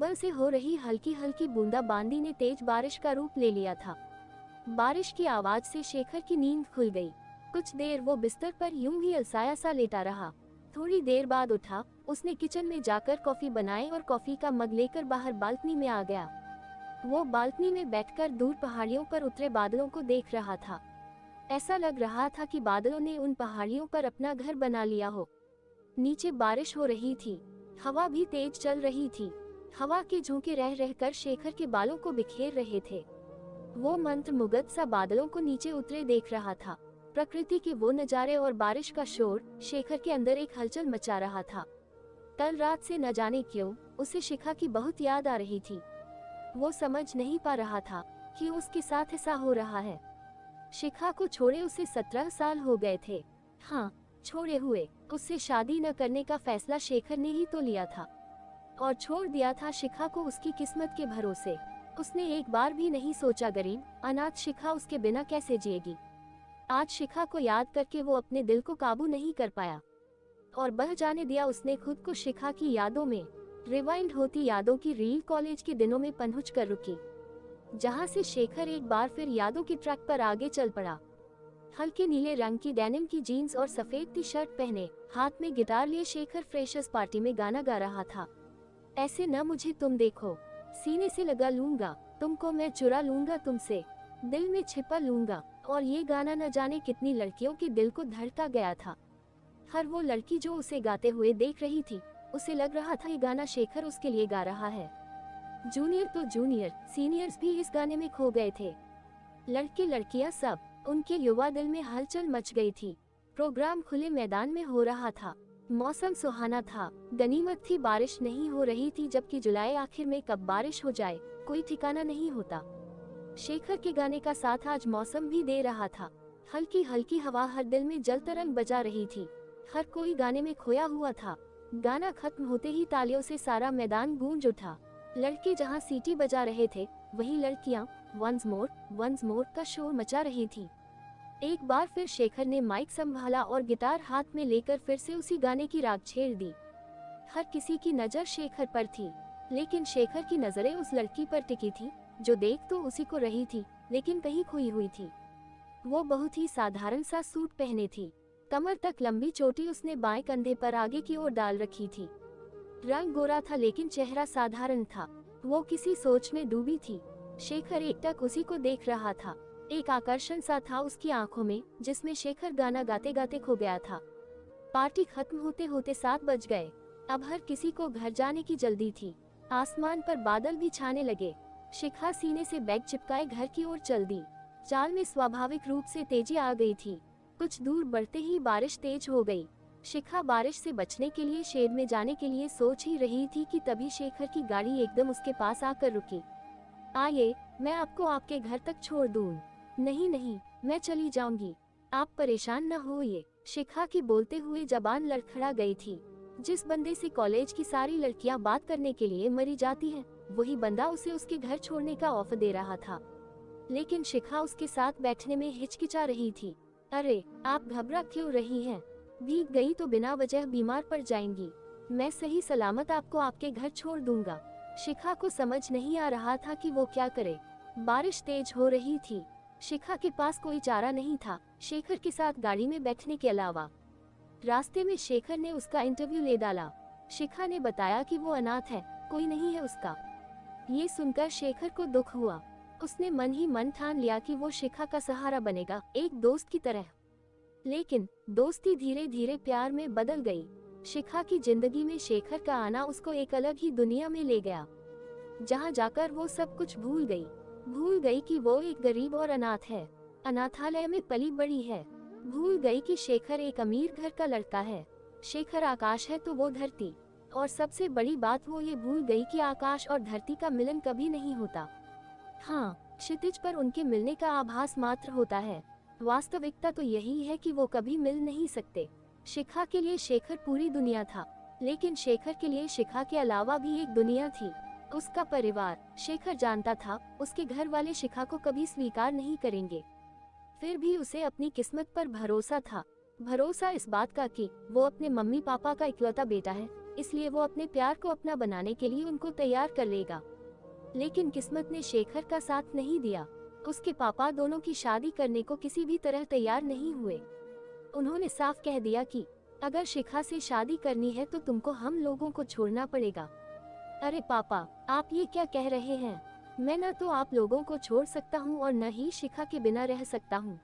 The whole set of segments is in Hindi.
सुबह से हो रही हल्की हल्की बूंदाबांदी ने तेज बारिश का रूप ले लिया था। बारिश की आवाज से शेखर की नींद खुल गई। कुछ देर वो बिस्तर पर यूं ही अलसाया सा लेटा रहा। थोड़ी देर बाद उठा, उसने किचन में जाकर कॉफी बनाई और कॉफी का मग लेकर बाहर बालकनी में आ गया। वो बालकनी में बैठकर दूर पहाड़ियों पर उतरे बादलों को देख रहा था। ऐसा लग रहा था कि बादलों ने उन पहाड़ियों पर अपना घर बना लिया हो। नीचे बारिश हो रही थी, हवा भी तेज चल रही थी। हवा के झोंके रह रहकर शेखर के बालों को बिखेर रहे थे। वो मंत्र मुग्ध सा बादलों को नीचे उतरे देख रहा था। प्रकृति के वो नजारे और बारिश का शोर शेखर के अंदर एक हलचल मचा रहा था। कल रात से न जाने क्यों उसे शिखा की बहुत याद आ रही थी। वो समझ नहीं पा रहा था कि उसके साथ ऐसा हो रहा है। शिखा को छोड़े उसे 17 साल हो गए थे। हाँ, छोड़े हुए। उससे शादी न करने का फैसला शेखर ने ही तो लिया था और छोड़ दिया था शिखा को उसकी किस्मत के भरोसे। उसने एक बार भी नहीं सोचा गरीब अनाथ शिखा उसके बिना कैसे जिएगी। आज शिखा को याद करके वो अपने दिल को काबू नहीं कर पाया और बह जाने दिया उसने खुद को शिखा की यादों में। रिवाइंड होती यादों की रील कॉलेज के दिनों में पनहुच कर रुकी, जहां से शेखर एक बार फिर यादों की ट्रैक पर आगे चल पड़ा। हल्के नीले रंग की डेनिम की जीन्स और सफेद टी शर्ट पहने, हाथ में गिटार लिए शेखर फ्रेशर्स पार्टी में गाना गा रहा था। ऐसे न मुझे तुम देखो, सीने से लगा लूंगा तुमको, मैं चुरा लूंगा तुमसे, दिल में छिपा लूंगा। और ये गाना न जाने कितनी लड़कियों के दिल को धड़का गया था। हर वो लड़की जो उसे गाते हुए देख रही थी, उसे लग रहा था ये गाना शेखर उसके लिए गा रहा है। जूनियर तो जूनियर, सीनियर्स भी इस गाने में खो गए थे। लड़के लड़कियां सब, उनके युवा दिल में हलचल मच गई थी। प्रोग्राम खुले मैदान में हो रहा था। मौसम सुहाना था। गनीमत थी बारिश नहीं हो रही थी, जबकि जुलाई आखिर में कब बारिश हो जाए कोई ठिकाना नहीं होता। शेखर के गाने का साथ आज मौसम भी दे रहा था। हल्की हल्की हवा हर दिल में जल तरंग बजा रही थी। हर कोई गाने में खोया हुआ था। गाना खत्म होते ही तालियों से सारा मैदान गूंज उठा। लड़के जहां सीटी बजा रहे थे, वहीं लड़कियां वंस मोर का शोर मचा रही थी। एक बार फिर शेखर ने माइक संभाला और गिटार हाथ में लेकर फिर से उसी गाने की राग छेड़ दी। हर किसी की नजर शेखर पर थी, लेकिन शेखर की नजरें उस लड़की पर टिकी थी जो देख तो उसी को रही थी, लेकिन कहीं खोई हुई थी। वो बहुत ही साधारण सा सूट पहने थी। कमर तक लंबी चोटी उसने बाएं कंधे पर आगे की ओर डाल रखी थी। रंग गोरा था लेकिन चेहरा साधारण था। वो किसी सोच में डूबी थी। शेखर एकटक उसी को देख रहा था। एक आकर्षण सा था उसकी आंखों में, जिसमें शेखर गाना गाते गाते खो गया था। पार्टी खत्म होते होते 7 बज गए। अब हर किसी को घर जाने की जल्दी थी। आसमान पर बादल भी छाने लगे। शिखा सीने से बैग चिपकाए घर की ओर चल दी। चाल में स्वाभाविक रूप से तेजी आ गई थी। कुछ दूर बढ़ते ही बारिश तेज हो गई। शिखा बारिश से बचने के लिए शेड में जाने के लिए सोच ही रही थी कि तभी शेखर की गाड़ी एकदम उसके पास आकर रुकी। आइए, मैं आपको आपके घर तक छोड़ दूं। नहीं नहीं, मैं चली जाऊंगी, आप परेशान न होइए। शिखा की बोलते हुए जबान लड़खड़ा गई थी। जिस बंदे से कॉलेज की सारी लड़कियां बात करने के लिए मरी जाती हैं, वही बंदा उसे उसके घर छोड़ने का ऑफर दे रहा था। लेकिन शिखा उसके साथ बैठने में हिचकिचा रही थी। अरे, आप घबरा क्यों रही हैं? भीग गई तो बिना वजह बीमार पड़ जाएंगी। मैं सही सलामत आपको आपके घर छोड़ दूंगा। शिखा को समझ नहीं आ रहा था कि वो क्या करे। बारिश तेज हो रही थी। शिखा के पास कोई चारा नहीं था शेखर के साथ गाड़ी में बैठने के अलावा। रास्ते में शेखर ने उसका इंटरव्यू ले डाला। शिखा ने बताया कि वो अनाथ है, कोई नहीं है उसका। ये सुनकर शेखर को दुख हुआ। उसने मन ही मन ठान लिया कि वो शिखा का सहारा बनेगा, एक दोस्त की तरह। लेकिन दोस्ती धीरे धीरे प्यार में बदल गई। शिखा की जिंदगी में शेखर का आना उसको एक अलग ही दुनिया में ले गया, जहां जाकर वो सब कुछ भूल गई कि वो एक गरीब और अनाथ है, अनाथालय में पली बड़ी है। भूल गई कि शेखर एक अमीर घर का लड़का है। शेखर आकाश है तो वो धरती, और सबसे बड़ी बात वो ये भूल गई कि आकाश और धरती का मिलन कभी नहीं होता। हाँ, क्षितिज पर उनके मिलने का आभास मात्र होता है। वास्तविकता तो यही है कि वो कभी मिल नहीं सकते। शिखा के लिए शेखर पूरी दुनिया था, लेकिन शेखर के लिए शिखा के अलावा भी एक दुनिया थी, उसका परिवार। शेखर जानता था उसके घर वाले शिखा को कभी स्वीकार नहीं करेंगे, फिर भी उसे अपनी किस्मत पर भरोसा था। भरोसा इस बात का कि वो अपने मम्मी पापा का इकलौता बेटा है, इसलिए वो अपने प्यार को अपना बनाने के लिए उनको तैयार कर लेगा। लेकिन किस्मत ने शेखर का साथ नहीं दिया। उसके पापा दोनों की शादी करने को किसी भी तरह तैयार नहीं हुए। उन्होंने साफ कह दिया कि अगर शिखा से शादी करनी है तो तुमको हम लोगों को छोड़ना पड़ेगा। अरे पापा, आप ये क्या कह रहे हैं? मैं न तो आप लोगों को छोड़ सकता हूँ और न ही शिखा के बिना रह सकता हूँ।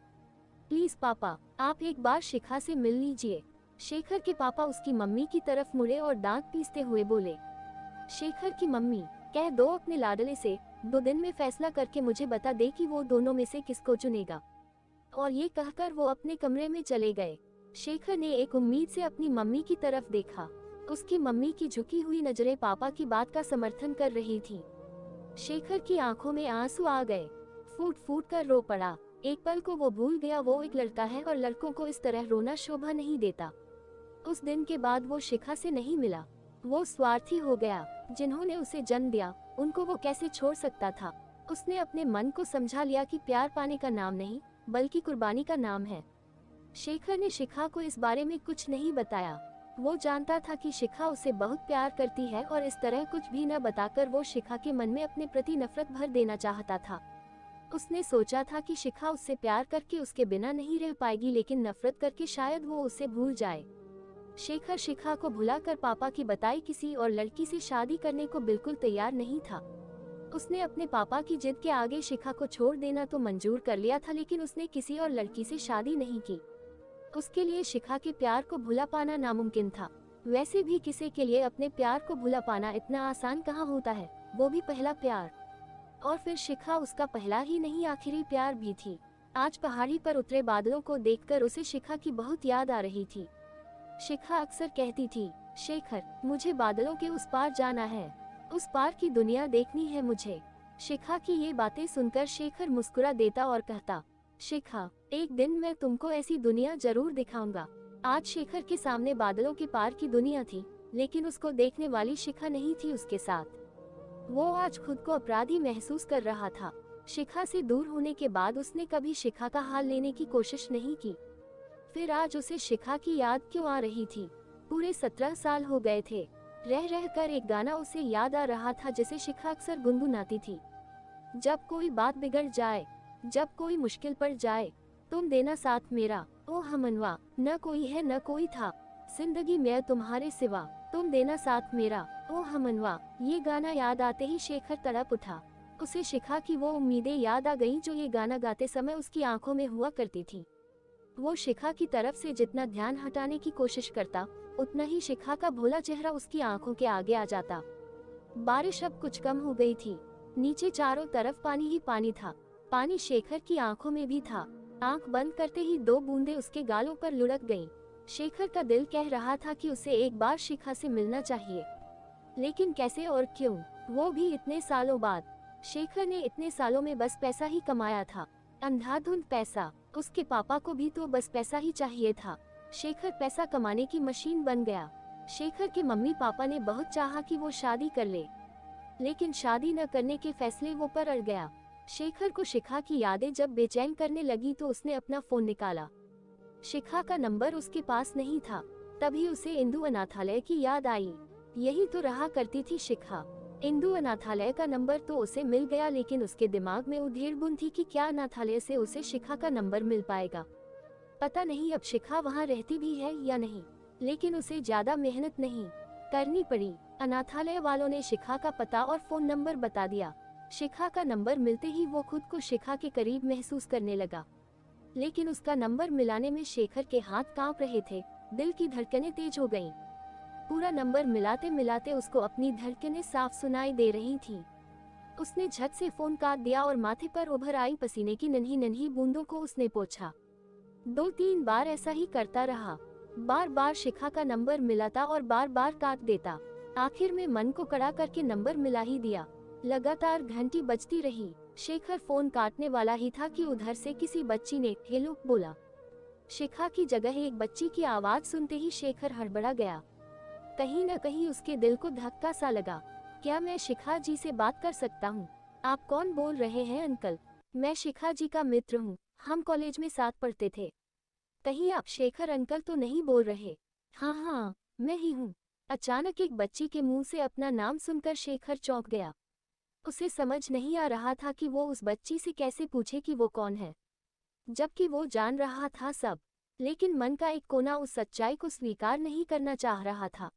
प्लीज पापा, आप एक बार शिखा से मिल लीजिए। शेखर के पापा उसकी मम्मी की तरफ मुड़े और दांत पीसते हुए बोले, शेखर की मम्मी, कह दो अपने लाडले से 2 दिन में फैसला करके मुझे बता दे कि वो दोनों में से किसको चुनेगा। और ये कहकर वो अपने कमरे में चले गए। शेखर ने एक उम्मीद से अपनी मम्मी की तरफ देखा। उसकी मम्मी की झुकी हुई नजरें पापा की बात का समर्थन कर रही थी। शेखर की आंखों में आंसू आ गए। फूट फूट कर रो पड़ा। एक पल को वो भूल गया वो एक लड़का है और लड़कों को इस तरह रोना शोभा नहीं देता। उस दिन के बाद वो शिखा से नहीं मिला। वो स्वार्थी हो गया। जिन्होंने उसे जन्म दिया उनको वो कैसे छोड़ सकता था। उसने अपने मन को समझा लिया कि प्यार पाने का नाम नहीं बल्कि कुर्बानी का नाम है। शेखर ने शिखा को इस बारे में कुछ नहीं बताया। वो जानता था कि शिखा उसे बहुत प्यार करती है और इस तरह कुछ भी न बताकर वो शिखा के मन में अपने प्रति नफरत भर देना चाहता था। उसने सोचा था कि शिखा उससे प्यार करके उसके बिना नहीं रह पाएगी, लेकिन नफरत करके शायद वो उसे भूल जाए। शेखर शिखा को भुलाकर पापा की बताई किसी और लड़की से शादी करने को बिल्कुल तैयार नहीं था। उसने अपने पापा की जिद के आगे शिखा को छोड़ देना तो मंजूर कर लिया था, लेकिन उसने किसी और लड़की से शादी नहीं की। उसके लिए शिखा के प्यार को भुला पाना नामुमकिन था। वैसे भी किसी के लिए अपने प्यार को भुला पाना इतना आसान कहाँ होता है, वो भी पहला प्यार। और फिर शिखा उसका पहला ही नहीं आखिरी प्यार भी थी। आज पहाड़ी पर उतरे बादलों को देखकर उसे शिखा की बहुत याद आ रही थी। शिखा अक्सर कहती थी, शेखर, मुझे बादलों के उस पार जाना है, उस पार की दुनिया देखनी है मुझे। शिखा की ये बातें सुनकर शेखर मुस्कुरा देता और कहता, शिखा, एक दिन मैं तुमको ऐसी दुनिया जरूर दिखाऊंगा। आज शेखर के सामने बादलों के पार की दुनिया थी, लेकिन उसको देखने वाली शिखा नहीं थी उसके साथ। वो आज खुद को अपराधी महसूस कर रहा था। शिखा से दूर होने के बाद उसने कभी शिखा का हाल लेने की कोशिश नहीं की। फिर आज उसे शिखा की याद क्यों आ रही थी? पूरे 17 साल हो गए थे। रह रह कर एक गाना उसे याद आ रहा था जिसे शिखा अक्सर गुनगुनाती थी। जब कोई बात बिगड़ जाए, जब कोई मुश्किल पड़ जाए, तुम देना साथ मेरा, ओ हमनवा, न कोई है न कोई था, जिंदगी में तुम्हारे सिवा, तुम देना साथ मेरा, ओ हमनवा। ये गाना याद आते ही शेखर तड़प उठा। उसे शिखा की वो उम्मीदें याद आ गईं जो ये गाना गाते समय उसकी आंखों में हुआ करती थी। वो शिखा की तरफ से जितना ध्यान हटाने की कोशिश करता, उतना ही शिखा का भोला चेहरा उसकी आंखों के आगे आ जाता। बारिश अब कुछ कम हो गई थी। नीचे चारों तरफ पानी ही पानी था। पानी शेखर की आंखों में भी था। आंख बंद करते ही 2 बूंदें उसके गालों पर लुढ़क गईं। शेखर का दिल कह रहा था कि उसे एक बार शिखा से मिलना चाहिए, लेकिन कैसे और क्यों, वो भी इतने सालों बाद। शेखर ने इतने सालों में बस पैसा ही कमाया था, अंधाधुंध पैसा। उसके पापा को भी तो बस पैसा ही चाहिए था। शेखर पैसा कमाने की मशीन बन गया। शेखर के मम्मी पापा ने बहुत चाहा कि वो शादी कर ले, लेकिन शादी न करने के फैसले वो पर अड़ गया। शेखर को शिखा की यादें जब बेचैन करने लगी तो उसने अपना फोन निकाला। शिखा का नंबर उसके पास नहीं था। तभी उसे इंदु अनाथालय की याद आई। यही तो रहा करती थी शिखा। इंदु अनाथालय का नंबर तो उसे मिल गया, लेकिन उसके दिमाग में उधेड़-बुन थी कि क्या अनाथालय से उसे शिखा का नंबर मिल पाएगा। पता नहीं अब शिखा वहाँ रहती भी है या नहीं, लेकिन उसे ज्यादा मेहनत नहीं करनी पड़ी। अनाथालय वालों ने शिखा का पता और फोन नंबर बता दिया। शिखा का नंबर मिलते ही वो खुद को शिखा के करीब महसूस करने लगा, लेकिन उसका नंबर मिलाने में शेखर के हाथ कांप रहे थे। दिल की धड़कनें तेज हो गईं। पूरा नंबर मिलाते मिलाते उसको अपनी धड़कनें साफ सुनाई दे रही थीं। उसने झट से फोन काट दिया और माथे पर उभर आई पसीने की नन्ही नन्ही बूंदों को उसने पोंछा। 2-3 बार ऐसा ही करता रहा। बार बार शिखा का नंबर मिलाता और बार बार काट देता। आखिर में मन को कड़ा करके नंबर मिला ही दिया। लगातार घंटी बजती रही। शेखर फोन काटने वाला ही था कि उधर से किसी बच्ची ने हेलो बोला। शिखा की जगह एक बच्ची की आवाज सुनते ही शेखर हड़बड़ा गया। कहीं न कहीं उसके दिल को धक्का सा लगा। क्या मैं शिखा जी से बात कर सकता हूँ? आप कौन बोल रहे हैं अंकल? मैं शिखा जी का मित्र हूँ, हम कॉलेज में साथ पढ़ते थे। कहीं आप शेखर अंकल तो नहीं बोल रहे? हाँ हाँ, मैं ही हूँ। अचानक एक बच्ची के मुंह से अपना नाम सुनकर शेखर चौंक गया। उसे समझ नहीं आ रहा था कि वो उस बच्ची से कैसे पूछे कि वो कौन है, जबकि वो जान रहा था सब। लेकिन मन का एक कोना उस सच्चाई को स्वीकार नहीं करना चाह रहा था।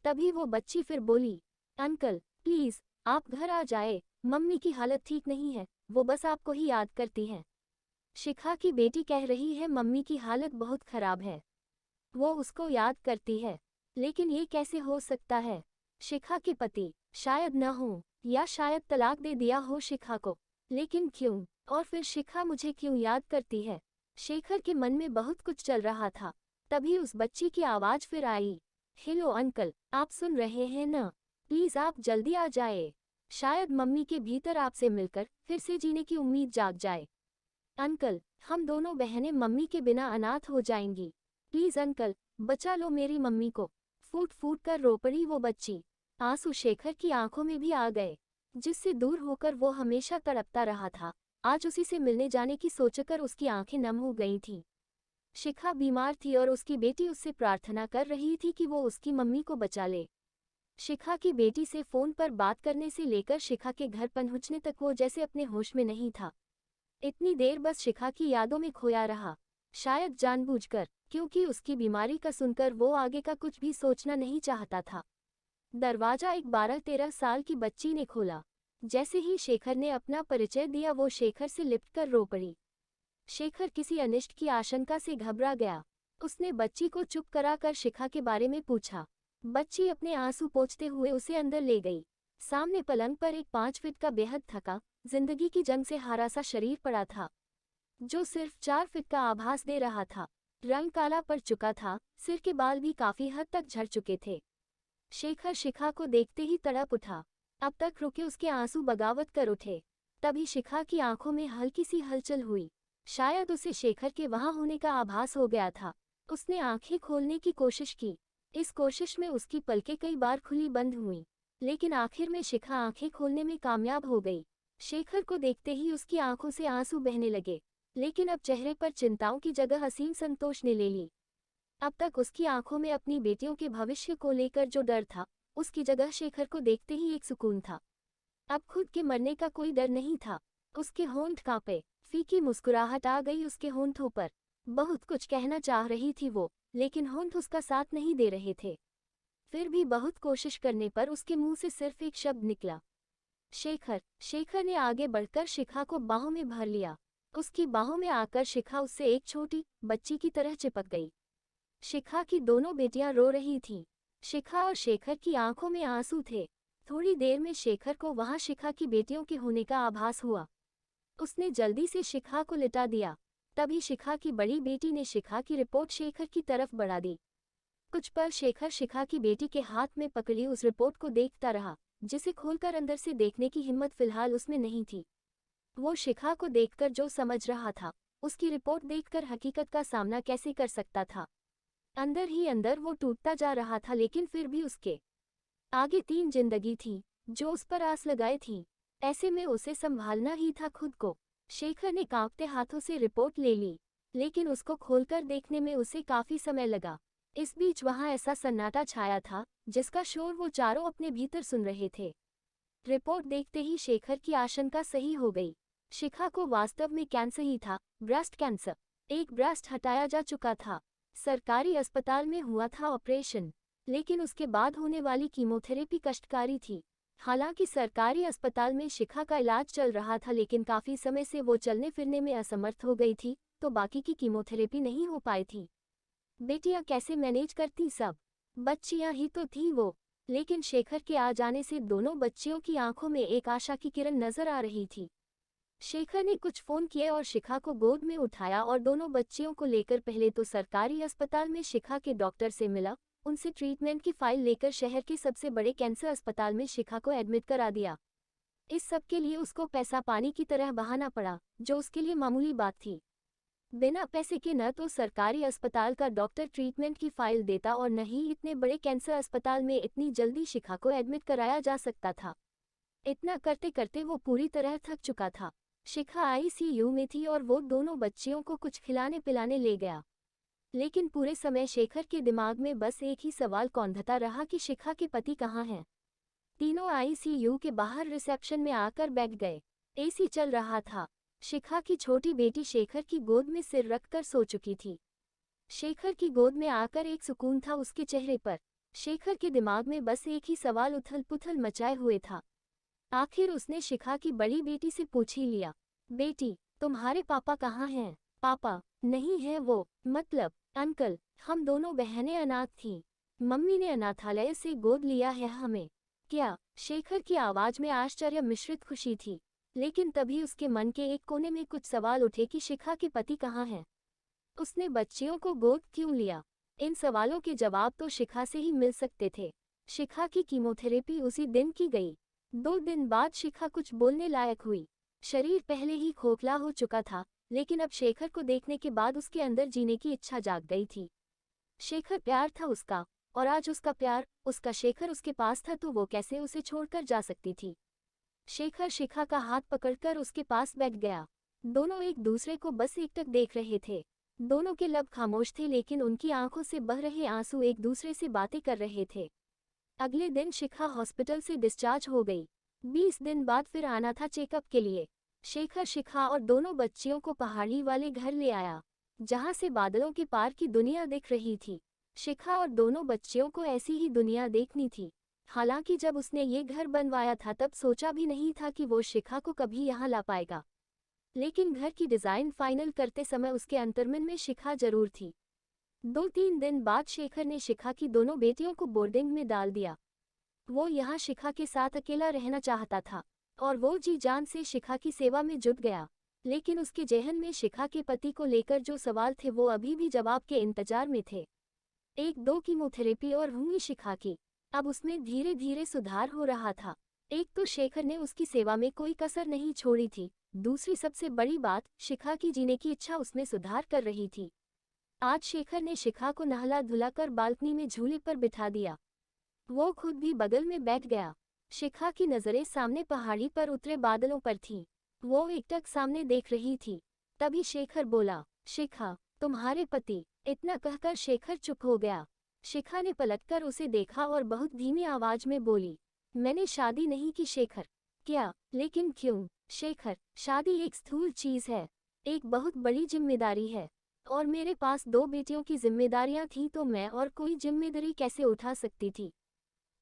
तभी वो बच्ची फिर बोली, अंकल प्लीज आप घर आ जाए, मम्मी की हालत ठीक नहीं है, वो बस आपको ही याद करती हैं। शिखा की बेटी कह रही है मम्मी की हालत बहुत खराब है, वो उसको याद करती है। लेकिन ये कैसे हो सकता है? शिखा के पति शायद न हो, या शायद तलाक दे दिया हो शिखा को। लेकिन क्यों? और फिर शिखा मुझे क्यों याद करती है? शेखर के मन में बहुत कुछ चल रहा था। तभी उस बच्ची की आवाज फिर आई, हेलो अंकल, आप सुन रहे हैं न? प्लीज आप जल्दी आ जाए, शायद मम्मी के भीतर आपसे मिलकर फिर से जीने की उम्मीद जाग जाए। अंकल, हम दोनों बहनें मम्मी के बिना अनाथ हो जाएंगी, प्लीज अंकल बचा लो मेरी मम्मी को। फूट फूट कर रो पड़ी वो बच्ची। आंसू शेखर की आंखों में भी आ गए। जिससे दूर होकर वो हमेशा तड़पता रहा था, आज उसी से मिलने जाने की सोचकर उसकी आंखें नम हो गई थीं। शिखा बीमार थी और उसकी बेटी उससे प्रार्थना कर रही थी कि वो उसकी मम्मी को बचा ले। शिखा की बेटी से फोन पर बात करने से लेकर शिखा के घर पहुंचने तक वो जैसे अपने होश में नहीं था। इतनी देर बस शिखा की यादों में खोया रहा, शायद जानबूझकर, क्योंकि उसकी बीमारी का सुनकर वो आगे का कुछ भी सोचना नहीं चाहता था। दरवाजा एक 12-13 साल की बच्ची ने खोला। जैसे ही शेखर ने अपना परिचय दिया वो शेखर से लिपटकर रो पड़ी। शेखर किसी अनिष्ट की आशंका से घबरा गया। उसने बच्ची को चुप कराकर शिखा के बारे में पूछा। बच्ची अपने आंसू पोंछते हुए उसे अंदर ले गई। सामने पलंग पर एक 5 फीट का बेहद थका, जिंदगी की जंग से हारा सा शरीर पड़ा था, जो सिर्फ 4 फीट का आभास दे रहा था। रंग काला पड़ चुका था, सिर के बाल भी काफी हद तक झड़ चुके थे। शेखर शिखा को देखते ही तड़प उठा। अब तक रुके उसके आंसू बगावत कर उठे। तभी शिखा की आंखों में हल्की सी हलचल हुई। शायद उसे शेखर के वहां होने का आभास हो गया था। उसने आंखें खोलने की कोशिश की। इस कोशिश में उसकी पलकें कई बार खुली बंद हुईं, लेकिन आखिर में शिखा आंखें खोलने में कामयाब हो गई। शेखर को देखते ही उसकी आंखों से आंसू बहने लगे, लेकिन अब चेहरे पर चिंताओं की जगह हसीन संतोष ने ले ली। अब तक उसकी आंखों में अपनी बेटियों के भविष्य को लेकर जो डर था, उसकी जगह शेखर को देखते ही एक सुकून था। अब खुद के मरने का कोई डर नहीं था। उसके होंठ कांपे, फीकी मुस्कुराहट आ गई उसके होंठों पर। बहुत कुछ कहना चाह रही थी वो, लेकिन होंठ उसका साथ नहीं दे रहे थे। फिर भी बहुत कोशिश करने पर उसके मुंह से सिर्फ एक शब्द निकला, शेखर। शेखर ने आगे बढ़कर शिखा को बाहों में भर लिया। उसकी बाहों में आकर शिखा उससे एक छोटी बच्ची की तरह चिपक गई। शिखा की दोनों बेटियां रो रही थीं। शिखा और शेखर की आंखों में आंसू थे। थोड़ी देर में शेखर को वहां शिखा की बेटियों के होने का आभास हुआ। उसने जल्दी से शिखा को लिटा दिया। तभी शिखा की बड़ी बेटी ने शिखा की रिपोर्ट शेखर की तरफ बढ़ा दी। कुछ पल शेखर शिखा की बेटी के हाथ में पकड़ी उस रिपोर्ट को देखता रहा, जिसे खोलकर अंदर से देखने की हिम्मत फिलहाल उसमें नहीं थी। वो शिखा को देखकर जो समझ रहा था, उसकी रिपोर्ट देखकर हकीकत का सामना कैसे कर सकता था। अंदर ही अंदर वो टूटता जा रहा था, लेकिन फिर भी उसके आगे 3 जिंदगी थी जो उस पर आस लगाए थी। ऐसे में उसे संभालना ही था खुद को। शेखर ने कांपते हाथों से रिपोर्ट ले ली, लेकिन उसको खोलकर देखने में उसे काफी समय लगा। इस बीच वहां ऐसा सन्नाटा छाया था जिसका शोर वो चारों अपने भीतर सुन रहे थे। रिपोर्ट देखते ही शेखर की आशंका सही हो गई। शिखा को वास्तव में कैंसर ही था, ब्रेस्ट कैंसर। एक ब्रेस्ट हटाया जा चुका था। सरकारी अस्पताल में हुआ था ऑपरेशन, लेकिन उसके बाद होने वाली कीमोथेरेपी कष्टकारी थी। हालांकि सरकारी अस्पताल में शिखा का इलाज चल रहा था, लेकिन काफी समय से वो चलने फिरने में असमर्थ हो गई थी, तो बाकी की कीमोथेरेपी नहीं हो पाई थी। बेटियां कैसे मैनेज करती सब? बच्चियां ही तो थी वो। लेकिन शेखर के आ जाने से दोनों बच्चियों की आंखों में एक आशा की किरण नजर आ रही थी। शेखर ने कुछ फोन किए और शिखा को गोद में उठाया और दोनों बच्चियों को लेकर पहले तो सरकारी अस्पताल में शिखा के डॉक्टर से मिला। उनसे ट्रीटमेंट की फाइल लेकर शहर के सबसे बड़े कैंसर अस्पताल में शिखा को एडमिट करा दिया। इस सब के लिए उसको पैसा पानी की तरह बहाना पड़ा, जो उसके लिए मामूली बात थी। बिना पैसे के न तो सरकारी अस्पताल का डॉक्टर ट्रीटमेंट की फाइल देता और न ही इतने बड़े कैंसर अस्पताल में इतनी जल्दी शिखा को एडमिट कराया जा सकता था। इतना करते करते वो पूरी तरह थक चुका था। शिखा आईसीयू में थी और वो दोनों बच्चियों को कुछ खिलाने पिलाने ले गया। लेकिन पूरे समय शेखर के दिमाग में बस एक ही सवाल कौंधता रहा कि शिखा के पति कहाँ हैं। तीनों आईसीयू के बाहर रिसेप्शन में आकर बैठ गए। एसी चल रहा था। शिखा की छोटी बेटी शेखर की गोद में सिर रखकर सो चुकी थी। शेखर की गोद में आकर एक सुकून था उसके चेहरे पर। शेखर के दिमाग में बस एक ही सवाल उथल पुथल मचाए हुए था। आखिर उसने शिखा की बड़ी बेटी से पूछ ही लिया, बेटी, तुम्हारे पापा कहाँ हैं? पापा नहीं है वो, मतलब अंकल, हम दोनों बहनें अनाथ थीं। मम्मी ने अनाथालय से गोद लिया है हमें। क्या? शेखर की आवाज में आश्चर्य मिश्रित खुशी थी, लेकिन तभी उसके मन के एक कोने में कुछ सवाल उठे कि शिखा के पति कहाँ हैं? उसने बच्चियों को गोद क्यों लिया? इन सवालों के जवाब तो शिखा से ही मिल सकते थे। शिखा की कीमोथेरेपी उसी दिन की गई। 2 दिन बाद शिखा कुछ बोलने लायक हुई। शरीर पहले ही खोखला हो चुका था, लेकिन अब शेखर को देखने के बाद उसके अंदर जीने की इच्छा जाग गई थी। शेखर प्यार था उसका, और आज उसका प्यार, उसका शेखर उसके पास था तो वो कैसे उसे छोड़कर जा सकती थी। शेखर शिखा का हाथ पकड़कर उसके पास बैठ गया। दोनों एक दूसरे को बस एकटक देख रहे थे। दोनों के लब खामोश थे, लेकिन उनकी आंखों से बह रहे आंसू एक दूसरे से बातें कर रहे थे। अगले दिन शिखा हॉस्पिटल से डिस्चार्ज हो गई। 20 दिन बाद फिर आना था चेकअप के लिए। शेखर शिखा और दोनों बच्चियों को पहाड़ी वाले घर ले आया, जहां से बादलों के पार की दुनिया दिख रही थी। शिखा और दोनों बच्चियों को ऐसी ही दुनिया देखनी थी। हालांकि जब उसने ये घर बनवाया था तब सोचा भी नहीं था कि वो शिखा को कभी यहाँ ला पाएगा। लेकिन घर की डिज़ाइन फाइनल करते समय उसके अंतर्मन में शिखा जरूर थी। 2-3 दिन बाद शेखर ने शिखा की दोनों बेटियों को बोर्डिंग में डाल दिया। वो यहाँ शिखा के साथ अकेला रहना चाहता था, और वो जी जान से शिखा की सेवा में जुट गया। लेकिन उसके जेहन में शिखा के पति को लेकर जो सवाल थे वो अभी भी जवाब के इंतजार में थे। 1-2 कीमोथेरेपी और हुई शिखा की। अब उसमें धीरे धीरे सुधार हो रहा था। एक तो शेखर ने उसकी सेवा में कोई कसर नहीं छोड़ी थी, दूसरी सबसे बड़ी बात, शिखा की जीने की इच्छा उसमें सुधार कर रही थी। आज शेखर ने शिखा को नहला धुलाकर बालकनी में झूले पर बिठा दिया। वो खुद भी बगल में बैठ गया। शिखा की नजरें सामने पहाड़ी पर उतरे बादलों पर थीं। वो एकटक सामने देख रही थी। तभी शेखर बोला, शिखा, तुम्हारे पति। इतना कहकर शेखर चुप हो गया। शिखा ने पलटकर उसे देखा और बहुत धीमी आवाज में बोली, मैंने शादी नहीं की शेखर। क्या? लेकिन क्यों? शेखर, शादी एक स्थूल चीज है, एक बहुत बड़ी जिम्मेदारी है, और मेरे पास 2 बेटियों की जिम्मेदारियां थीं तो मैं और कोई जिम्मेदारी कैसे उठा सकती थी?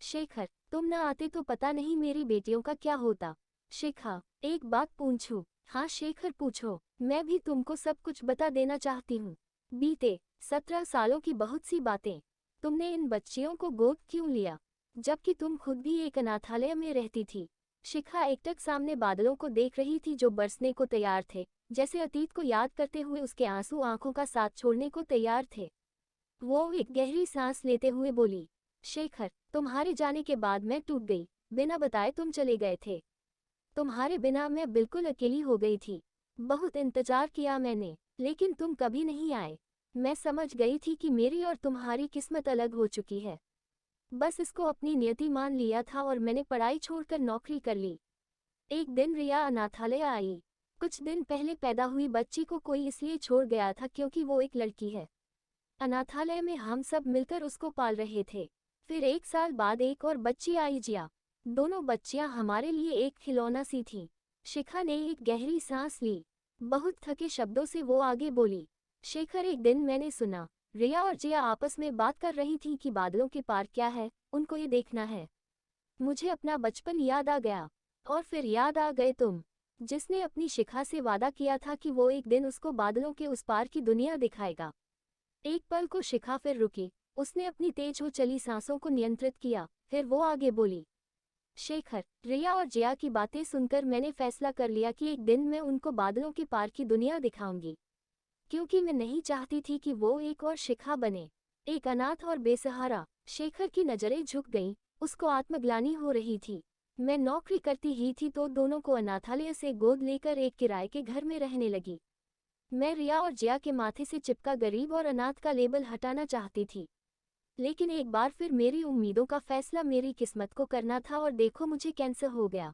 शेखर, तुम न आते तो पता नहीं मेरी बेटियों का क्या होता। शिखा, एक बात पूछूं? हाँ शेखर पूछो, मैं भी तुमको सब कुछ बता देना चाहती हूँ। बीते 17 सालों की बहुत सी बातें। तुमने इन बच्चियों को गोद क्यों लिया, जबकि तुम खुद भी एक अनाथालय में रहती थी? शिखा एकटक सामने बादलों को देख रही थी जो बरसने को तैयार थे, जैसे अतीत को याद करते हुए उसके आंसू आंखों का साथ छोड़ने को तैयार थे। वो एक गहरी सांस लेते हुए बोली, शेखर, तुम्हारे जाने के बाद मैं टूट गई। बिना बताए तुम चले गए थे। तुम्हारे बिना मैं बिल्कुल अकेली हो गई थी। बहुत इंतजार किया मैंने, लेकिन तुम कभी नहीं आए। मैं समझ गई थी कि मेरी और तुम्हारी किस्मत अलग हो चुकी है। बस इसको अपनी नियति मान लिया था और मैंने पढ़ाई छोड़कर नौकरी कर ली। एक दिन रिया अनाथालय आई। कुछ दिन पहले पैदा हुई बच्ची को कोई इसलिए छोड़ गया था क्योंकि वो एक लड़की है। अनाथालय में हम सब मिलकर उसको पाल रहे थे। फिर 1 साल बाद एक और बच्ची आई, जिया। दोनों बच्चियां हमारे लिए एक खिलौना सी थीं। शिखा ने एक गहरी सांस ली। बहुत थके शब्दों से वो आगे बोली, शेखर, एक दिन मैंने सुना रिया और जिया आपस में बात कर रही थीं कि बादलों के पार क्या है, उनको ये देखना है। मुझे अपना बचपन याद आ गया। और फिर याद आ गए तुम, जिसने अपनी शिखा से वादा किया था कि वो एक दिन उसको बादलों के उस पार की दुनिया दिखाएगा। एक पल को शिखा फिर रुकी। उसने अपनी तेज हो चली सांसों को नियंत्रित किया। फिर वो आगे बोली, शेखर, रिया और जिया की बातें सुनकर मैंने फैसला कर लिया कि एक दिन मैं उनको बादलों के पार की दुनिया दिखाऊंगी। क्योंकि मैं नहीं चाहती थी कि वो एक और शिखा बने, एक अनाथ और बेसहारा। शेखर की नजरें झुक गईं, उसको आत्मग्लानि हो रही थी। मैं नौकरी करती ही थी तो दोनों को अनाथालय से गोद लेकर एक किराए के घर में रहने लगी। मैं रिया और जिया के माथे से चिपका गरीब और अनाथ का लेबल हटाना चाहती थी। लेकिन एक बार फिर मेरी उम्मीदों का फैसला मेरी किस्मत को करना था और देखो मुझे कैंसर हो गया।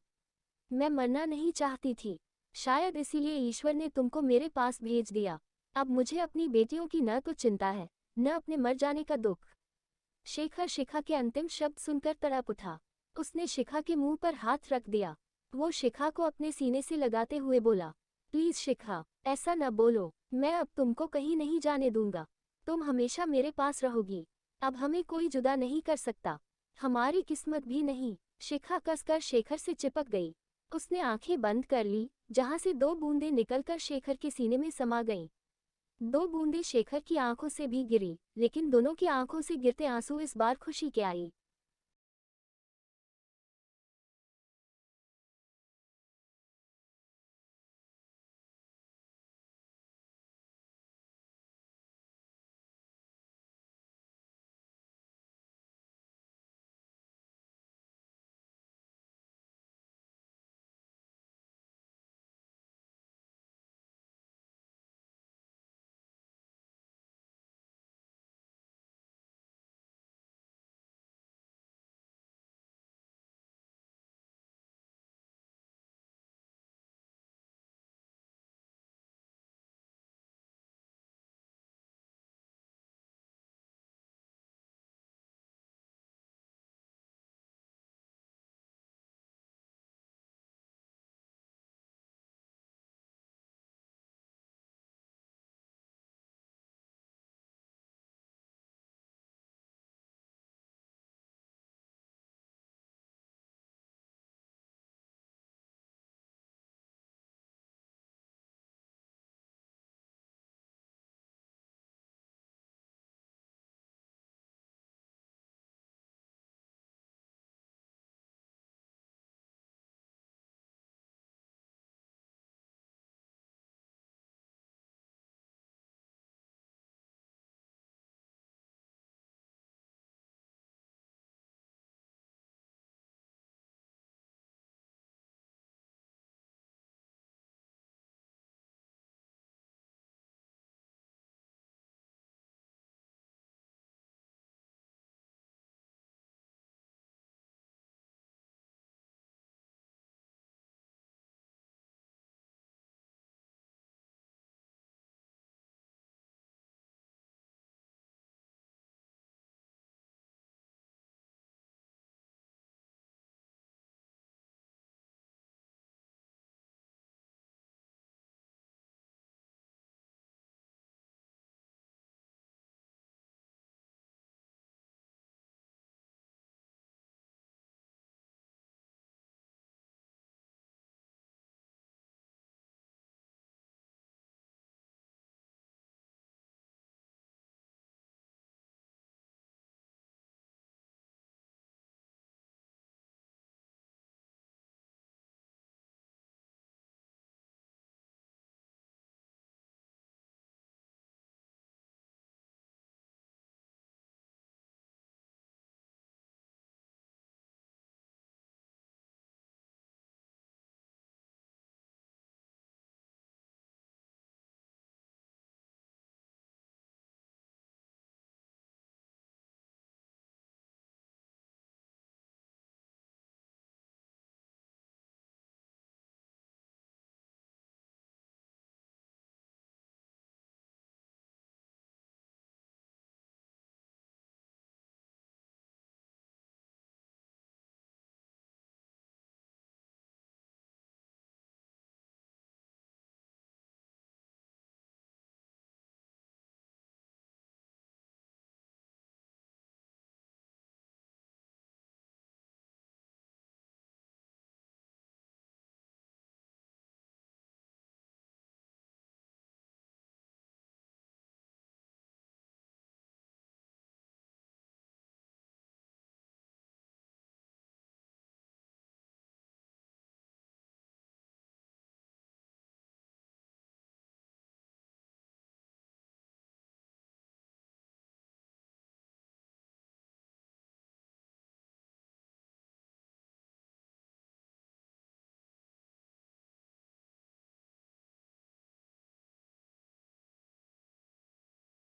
मैं मरना नहीं चाहती थी। शायद इसीलिए ईश्वर ने तुमको मेरे पास भेज दिया। अब मुझे अपनी बेटियों की न तो चिंता है, न अपने मर जाने का दुख। शेखर शिखा के अंतिम शब्द सुनकर तड़प उठा। उसने शिखा के मुंह पर हाथ रख दिया। वो शिखा को अपने सीने से लगाते हुए बोला, प्लीज शिखा, ऐसा न बोलो, मैं अब तुमको कहीं नहीं जाने दूंगा। तुम हमेशा मेरे पास रहोगी। अब हमें कोई जुदा नहीं कर सकता, हमारी किस्मत भी नहीं। शिखा कसकर शेखर से चिपक गई। उसने आंखें बंद कर ली, जहां से 2 बूंदें निकलकर शेखर के सीने में समा गईं। 2 बूंदें शेखर की आंखों से भी गिरी, लेकिन दोनों की आंखों से गिरते आंसू इस बार खुशी के आई।